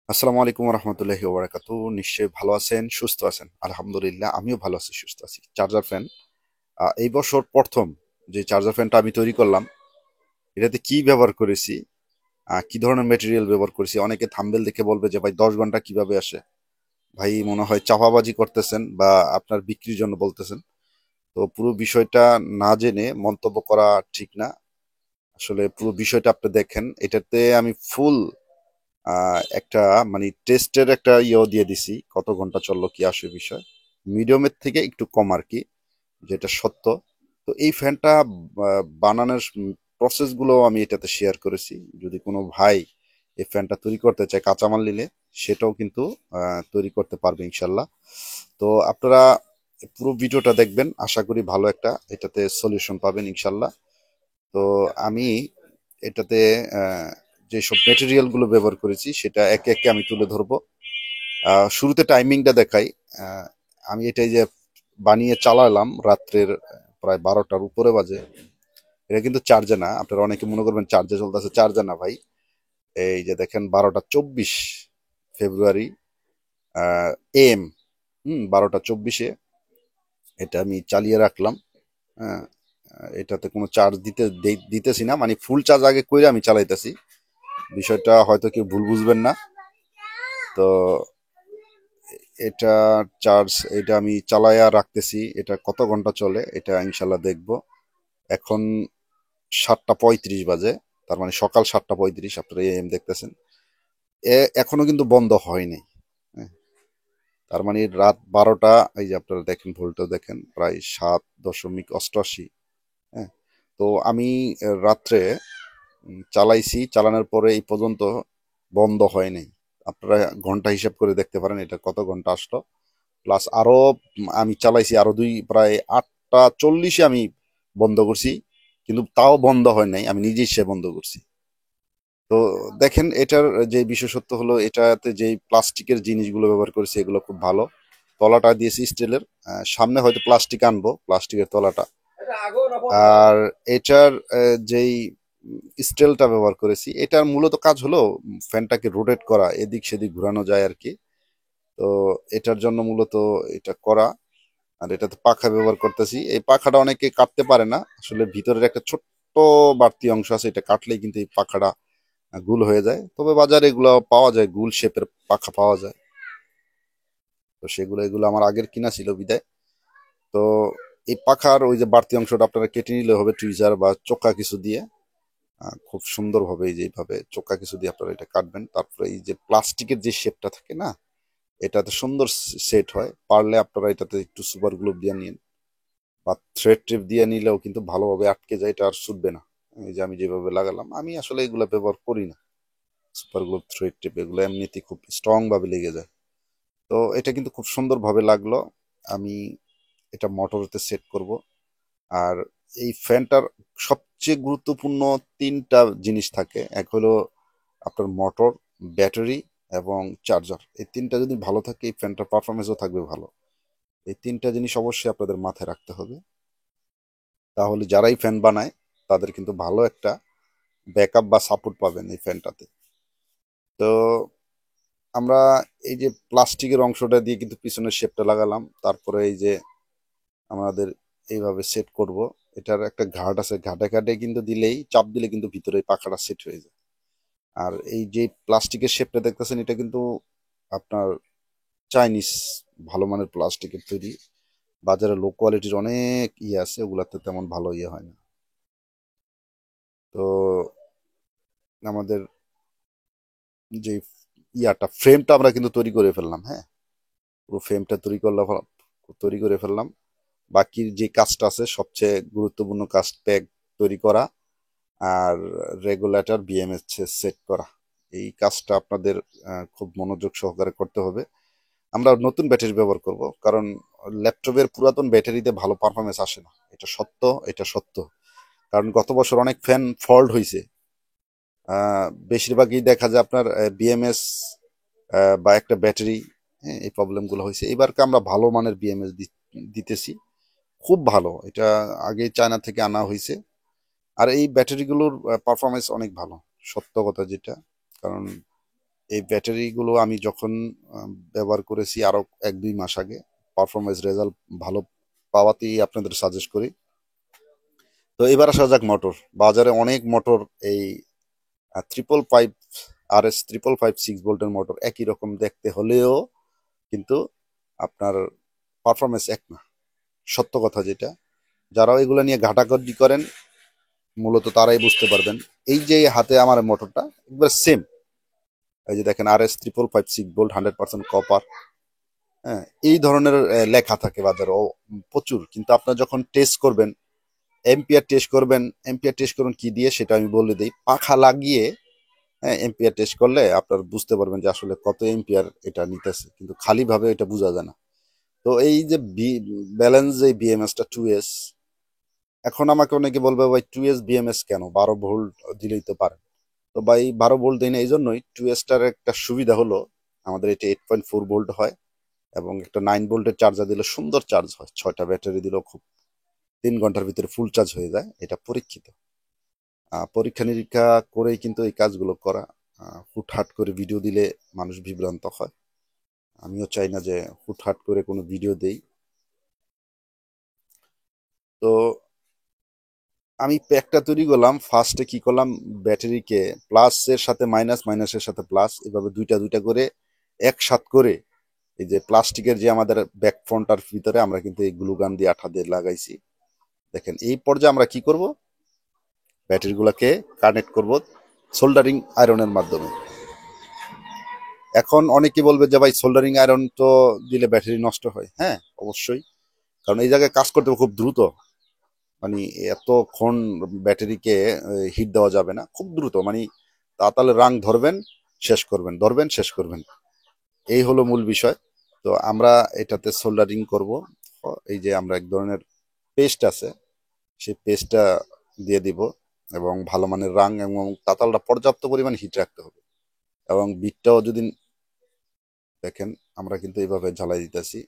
আসসালামু আলাইকুম রহমতুল্লাহি ওবরাকাতু। নিশ্চয়ই ভালো আছেন, সুস্থ আছেন। আলহামদুলিল্লাহ, আমিও ভালো আছি, সুস্থ আছি। চার্জার ফ্যান এই বছর প্রথম যে চার্জার ফ্যানটা আমি তৈরি করলাম, এটাতে কি ব্যবহার করেছি, কি ধরনের মেটেরিয়াল ব্যবহার করেছি, অনেকে থাম্বনেল দেখে বলবে যে ভাই 10 ঘন্টা কিভাবে আসে। ভাই মনে হয় চাপাবাজি করতেছেন বা আপনার বিক্রির জন্য বলতেছেন। তো পুরো বিষয়টা না জেনে মন্তব্য করা ঠিক না। আসলে পুরো বিষয়টা আপনি দেখেন, এটাতে আমি ফুল একটা মানে টেস্টের একটা ইয়েও দিয়ে দিছি, কত ঘন্টা চললো কি আসে বিষয়। মিডিয়ামের থেকে একটু কম আর কি, যেটা সত্য। তো এই ফ্যানটা বানানোর প্রসেসগুলো আমি এটাতে শেয়ার করেছি। যদি কোনো ভাই এই ফ্যানটা তৈরি করতে চায় কাঁচামাল নিলে, সেটাও কিন্তু তৈরি করতে পারবে ইনশাল্লাহ। তো আপনারা পুরো ভিডিওটা দেখবেন, আশা করি ভালো একটা এটাতে সলিউশন পাবেন ইনশাল্লাহ। তো আমি এটাতে আহ, যেসব মেটেরিয়াল গুলো ব্যবহার করেছি সেটা একে একে আমি তুলে ধরবো। শুরুতে টাইমিংটা দেখাই। আহ, আমি এটাই যে বানিয়ে চালালাম রাত্রের প্রায় 12টার উপরে বাজে। এটা কিন্তু চার্জে না, আপনারা অনেকে মনে করবেন চার্জে চলতেছে, চার্জে না ভাই। এই যে দেখেন 12টা 24 ফেব্রুয়ারি এম, 12টা 24-এ এটা আমি চালিয়ে রাখলাম। হ্যাঁ, এটাতে কোনো চার্জ দিতেছি না, মানে ফুল চার্জ আগে করে আমি চালাইতেছি। বিষয়টা হয়তো কেউ ভুল বুঝবেন না। তো এটা চার্জ, এটা আমি চালায়া রাখতেছি, এটা কত ঘন্টা চলে এটা ইনশাল্লাহ দেখব। এখন 7টা 35 বাজে, তার মানে সকাল 7টা 35, আপনারা এম দেখতেছেন। এখনো কিন্তু বন্ধ হয়নি। হ্যাঁ, তার মানে রাত 12টা, এই যে আপনারা দেখেন ভোল্টও দেখেন প্রায় 7.88। হ্যাঁ, তো আমি রাত্রে চালাইছি, চালানোর পরে এই পর্যন্ত বন্ধ হয় নাই। আপনারা ঘন্টা হিসাব করে দেখতে পারেন এটা কত ঘন্টা আসলো। প্লাস আরো আমি চালাইছি আরো প্রায় 8টা 40-এ আমি বন্ধ করছি, কিন্তু তাও বন্ধ হয় নাই, আমি নিজে সে বন্ধ করছি। তো দেখেন এটার যে বিশেষত্ব হলো, এটাতে যে প্লাস্টিকের জিনিসগুলো ব্যবহার করেছে এগুলো খুব ভালো। তলাটা দিয়েছি স্টিলের, সামনে হয়তো প্লাস্টিক আনবো, প্লাস্টিকের তলাটা। আর এটার যেই স্টেলটা ব্যবহার করেছি, এটার মূলত কাজ হলো ফ্যানটাকে রোটেট করা, এদিক সেদিক ঘোরানো যায় আর কি। তো এটার জন্য মূলত এটা করা। আর এটাতে পাখা ব্যবহার করতেছি, এই পাখাটা অনেকে কাটতে পারে না, আসলে ভিতরের একটা ছোট্ট বাড়তি অংশ আছে, এটা কাটলেই কিন্তু এই পাখাটা গুল হয়ে যায়। তবে বাজারে এগুলো পাওয়া যায়, গুল শেপের পাখা পাওয়া যায়। তো এগুলো আমার আগের কিনা ছিল বিদায়। তো এই পাখার ওই যে বাড়তি অংশটা আপনারা কেটে নিলে হবে টুইজার বা চোক্কা কিছু দিয়ে। খুব সুন্দরভাবে এই যে এইভাবে চোক্কা কিছু দিয়ে আপনারা এটা কাটবেন। তারপরে এই যে প্লাস্টিকের যে শেপটা থাকে না, এটাতে সুন্দর সেট হয়। পারলে আপনারা এটাতে একটু সুপার গ্লু দিয়ে নিন, বা থ্রেড ট্রিপ দিয়ে নিলেও কিন্তু ভালোভাবে আটকে যায়, এটা আর ছুটবে না। এই যে আমি যেভাবে লাগালাম, আমি আসলে এগুলো ব্যবহার করি না। সুপার গ্লু, থ্রেড ট্রিপ এগুলো এমনিতেই খুব স্ট্রং ভাবে লেগে যায়। তো এটা কিন্তু খুব সুন্দরভাবে লাগলো। আমি এটা মোটরতে সেট করব। আর এই ফ্যানটার সবচেয়ে গুরুত্বপূর্ণ 3টা জিনিস থাকে। এক হলো আপনার মোটর, ব্যাটারি এবং চার্জার। এই 3টা যদি ভালো থাকে, এই ফ্যানটার পারফরমেন্সও থাকবে ভালো। এই 3টা জিনিস অবশ্যই আপনাদের মাথায় রাখতে হবে, তাহলে যারাই ফ্যান বানায় তাদের কিন্তু ভালো একটা ব্যাকআপ বা সাপোর্ট পাবেন এই ফ্যানটাতে। তো আমরা এই যে প্লাস্টিকের অংশটা দিয়ে কিন্তু পিছনের শেপটা লাগালাম, তারপরে এই যে আমাদের এইভাবে সেট করব। এটার একটা ঘাট আছে, ঘাটে ঘাটে কিন্তু দিলেই, চাপ দিলে কিন্তু ভিতরে এই পাখাটা সেট হয়ে যায়। আর এই যে প্লাস্টিকের শেপটা দেখতেছেন, এটা কিন্তু আপনার চাইনিজ ভালো মানের প্লাস্টিকের তৈরি। বাজারে লো কোয়ালিটির অনেক ইয়ে আছে, ওগুলাতে তেমন ভালো ইয়ে হয় না। তো আমাদের যে ফ্রেমটা আমরা কিন্তু তৈরি করে ফেললাম। হ্যাঁ, পুরো ফ্রেমটা তৈরি করে ফেললাম। বাকি যে কাজটা আছে, সবচেয়ে গুরুত্বপূর্ণ কাজ, প্যাক তৈরি করা আর রেগুলেটর বিএমএস সেট করা। এই কাজটা আপনাদের খুব মনোযোগ সহকারে করতে হবে। আমরা নতুন ব্যাটারি ব্যবহার করব, কারণ ল্যাপটপের পুরাতন ব্যাটারিতে ভালো পারফরমেন্স আসে না, এটা সত্য, এটা সত্য। কারণ গত বছর অনেক ফ্যান ফল্ট হয়েছে। বেশিরভাগই দেখা যায় আপনার বিএমএস বা একটা ব্যাটারি, হ্যাঁ, এই প্রবলেমগুলো হয়েছে। এবারকে আমরা ভালো মানের বিএমএস দিতেছি, খুব ভালো। এটা আগে চায়না থেকে আনা হয়েছে। আর এই ব্যাটারিগুলোর পারফরমেন্স অনেক ভালো, সত্য কথা যেটা। কারণ এই ব্যাটারিগুলো আমি যখন ব্যবহার করেছি আরো 1-2 মাস আগে, পারফরমেন্স রেজাল্ট ভালো পাওয়াতেই আপনাদের সাজেস্ট করি। তো এবার আসা যাক মোটর। বাজারে অনেক মোটর, এই 555 RS 555 6 ভোল্টের মোটর একই রকম দেখতে হলেও কিন্তু আপনার পারফরমেন্স এক না, সত্য কথা যেটা। যারা এগুলো নিয়ে ঘাটাঘাটি করেন মূলত তারাই বুঝতে পারবেন। এই যে হাতে আমার মোটরটা একবার সেম, এই যে দেখেন RS 555 6 ভোল্ট 100% কপার। হ্যাঁ, এই ধরনের লেখা থাকে বাজারে প্রচুর, কিন্তু আপনার যখন টেস্ট করবেন, এম্পিয়ার টেস্ট করবেন কি দিয়ে সেটা আমি বলে দিই। পাখা লাগিয়ে হ্যাঁ এম্পিয়ার টেস্ট করলে আপনার বুঝতে পারবেন যে আসলে কত এম্পিয়ার এটা নিতেছে, কিন্তু খালি ভাবে এটা বোঝা যায় না। তো এই যে ব্যালেন্স যে বিএমএসটা 2S, এখন আমাকে অনেকে বলবে ভাই 2S বিএমএস কেন, 12 ভোল্ট দিলেই তো পারে। তো ভাই 12 ভোল্ট দেয় না এই জন্যই, 2S টার একটা সুবিধা হলো আমাদের এটা 8.4 ভোল্ট হয়, এবং একটা 9 ভোল্টের চার্জার দিলে সুন্দর চার্জ হয়, 6টা ব্যাটারি দিলেও খুব 3 ঘন্টার ভিতরে ফুল চার্জ হয়ে যায়। এটা পরীক্ষিত, পরীক্ষা নিরীক্ষা করেই কিন্তু এই কাজগুলো করা। হুটহাট করে ভিডিও দিলে মানুষ বিভ্রান্ত হয়। আমিও চাই না যে হুটহাট করে কোনো ভিডিও দেই। তো আমি প্যাকটা তৈরি করলাম, ফার্স্টে কি করলাম, ব্যাটারিকে প্লাসের সাথে মাইনাস, মাইনাসের সাথে প্লাস, এভাবে দুইটা দুইটা করে একসাথ করে এই যে প্লাস্টিকের যে আমাদের ব্যাক ফ্রন্টার ভিতরে আমরা কিন্তু এই গ্লু গান দিয়ে আঠা দিয়ে লাগাইছি। দেখেন এই পর্যায়ে আমরা কি করব, ব্যাটারিগুলোকে কানেক্ট করব সোল্ডারিং আয়রনের মাধ্যমে। এখন অনেকে বলবে যে ভাই সোল্ডারিং আয়রন তো দিলে ব্যাটারি নষ্ট হয়। হ্যাঁ অবশ্যই, কারণ এই জায়গায় কাজ করতে হবে খুব দ্রুত, মানে এতক্ষণ ব্যাটারিকে হিট দেওয়া যাবে না, খুব দ্রুত, মানে তাহলে রাং ধরবেন শেষ করবেন, ধরবেন শেষ করবেন, এই হলো মূল বিষয়। তো আমরা এটাতে সোল্ডারিং করব। এই যে আমরা এক ধরনের পেস্ট আছে, সেই পেস্টটা দিয়ে দিব, এবং ভালো মানের রাং এবং তাতালটা পর্যাপ্ত পরিমাণ হিট রাখতে হবে। এবং বিটটাও যদি দেখেন, আমরা কিন্তু এইভাবে ঝালাই দিতেছি,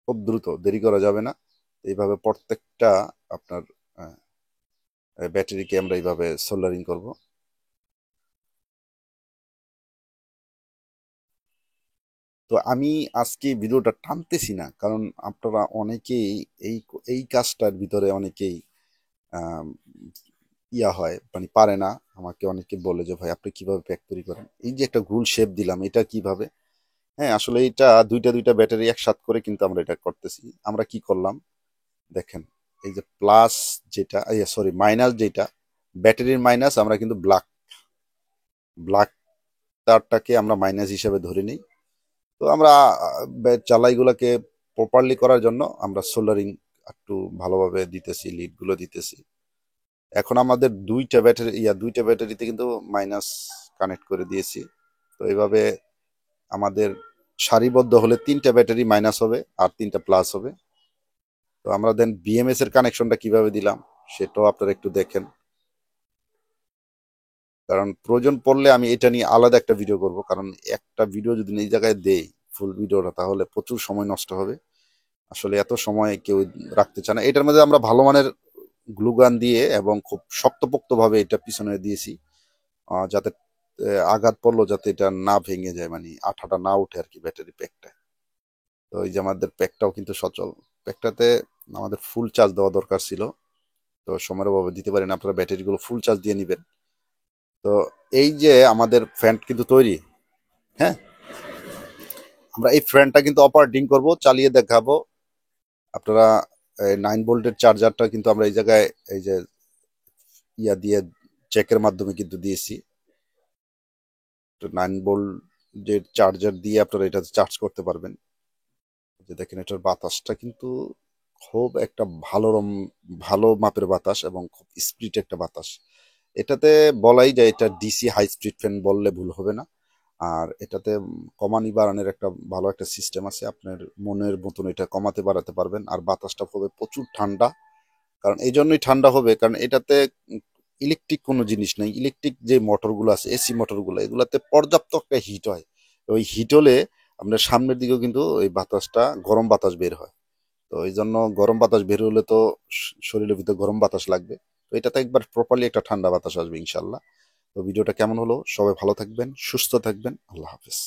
খুব দ্রুত, দেরি করা যাবে না। এইভাবে প্রত্যেকটা আপনার ব্যাটারিকে আমরা এইভাবে সোল্ডারিং করব। তো আমি আজকে ভিডিওটা টানতেছি না, কারণ আপনারা অনেকেই এই এই কাজটার ভিতরে অনেকেই আম, ইয়া হয়, মানে পারে না। আমাকে অনেকে বলে যে ভাই আপনি কিভাবে প্যাক তৈরি করেন, এই যে একটা গোল শেপ দিলাম এটা কিভাবে। হ্যাঁ আসলে এটা দুইটা দুইটা ব্যাটারি একসাথ করে কিন্তু আমরা এটা করতেছি। আমরা কি করলাম দেখেন, এই যে প্লাস যেটা, সরি মাইনাস যেটা, ব্যাটারির মাইনাস আমরা কিন্তু ব্ল্যাক ব্ল্যাক তারটাকে আমরা মাইনাস হিসেবে ধরে নিই। তো আমরা চালাইগুলোকে প্রপারলি করার জন্য আমরা সোল্ডারিং একটু ভালোভাবে দিতেছি, লিডগুলো দিতেছি। এখন আমাদের দুইটা ব্যাটারিতে কিন্তু মাইনাস কানেক্ট করে দিয়েছি। তো এইভাবে আমাদের সারিবদ্ধ হলে 3টা ব্যাটারি মাইনাস হবে আর 3টা প্লাস হবে। তো আমরা দেন বিএমএস এর কানেকশনটা কিভাবে দিলাম সেটাও আপনারা একটু দেখেন, কারণ প্রয়োজন পড়লে আমি এটা নিয়ে আলাদা একটা ভিডিও করব। কারণ একটা ভিডিও যদি এই জায়গায় দেই ফুল ভিডিওটা, তাহলে প্রচুর সময় নষ্ট হবে। আসলে এত সময় কেউ রাখতে চায় না। এটার মধ্যে আমরা ভালো মানের গ্লুগান দিয়ে এবং খুব শক্তপোক্ত ভাবে এটা পিছনে দিয়েছি, যাতে আঘাত পড়লো যাতে এটা না ভেঙে যায়, মানে আঠাটা না উঠে আর কি ব্যাটারি প্যাকটা। তো এই যে আমাদের প্যাকটাও কিন্তু সচল, প্যাকটাতে আমাদের ফুল চার্জ দেওয়া দরকার ছিল, তো সময়ের অভাবে দিতে পারি না। আপনারা ব্যাটারিগুলো ফুল চার্জ দিয়ে নেবেন। তো এই যে আমাদের ফ্যান কিন্তু তৈরি। হ্যাঁ, আমরা এই ফ্যানটা কিন্তু অপারেটিং করব, চালিয়ে দেখাবো আপনারা। 9 ভোল্টের চার্জারটা কিন্তু আমরা এই জায়গায় এই যে ইয়া দিয়ে চেকের মাধ্যমে কিন্তু দিয়েছি। তো 9 ভোল্ট যে চার্জার দিয়ে আপনারা এটা চার্জ করতে পারবেন। যে দেখেন এটার বাতাসটা কিন্তু খুব একটা ভালো মাপের বাতাস এবং খুব স্পিড একটা বাতাস। এটাতে বলাই যায় এটা ডিসি হাই স্পিড ফ্যান বললে ভুল হবে না। আর এটাতে কমানি বাড়ানোর একটা ভালো একটা সিস্টেম আছে, আপনার মনের মতন এটা কমাতে বাড়াতে পারবেন। আর বাতাসটা হবে প্রচুর ঠান্ডা, কারণ এই জন্যই ঠান্ডা হবে কারণ এটাতে ইলেকট্রিক কোনো জিনিস নেই। ইলেকট্রিক যে মোটরগুলো আছে, এসি মোটরগুলো, এগুলাতে পর্যাপ্ত একটা হিট হয়। ওই হিট হলে আপনার সামনের দিকেও কিন্তু ওই বাতাসটা গরম বাতাস বের হয়। তো এই জন্য গরম বাতাস বের হলে তো শরীরের ভিতরে গরম বাতাস লাগবে। তো এটাতে একবার প্রপারলি একটা ঠান্ডা বাতাস আসবে ইনশাল্লাহ। তো ভিডিওটা কেমন হলো? সবাই ভালো থাকবেন, সুস্থ থাকবেন। আল্লাহ হাফেজ।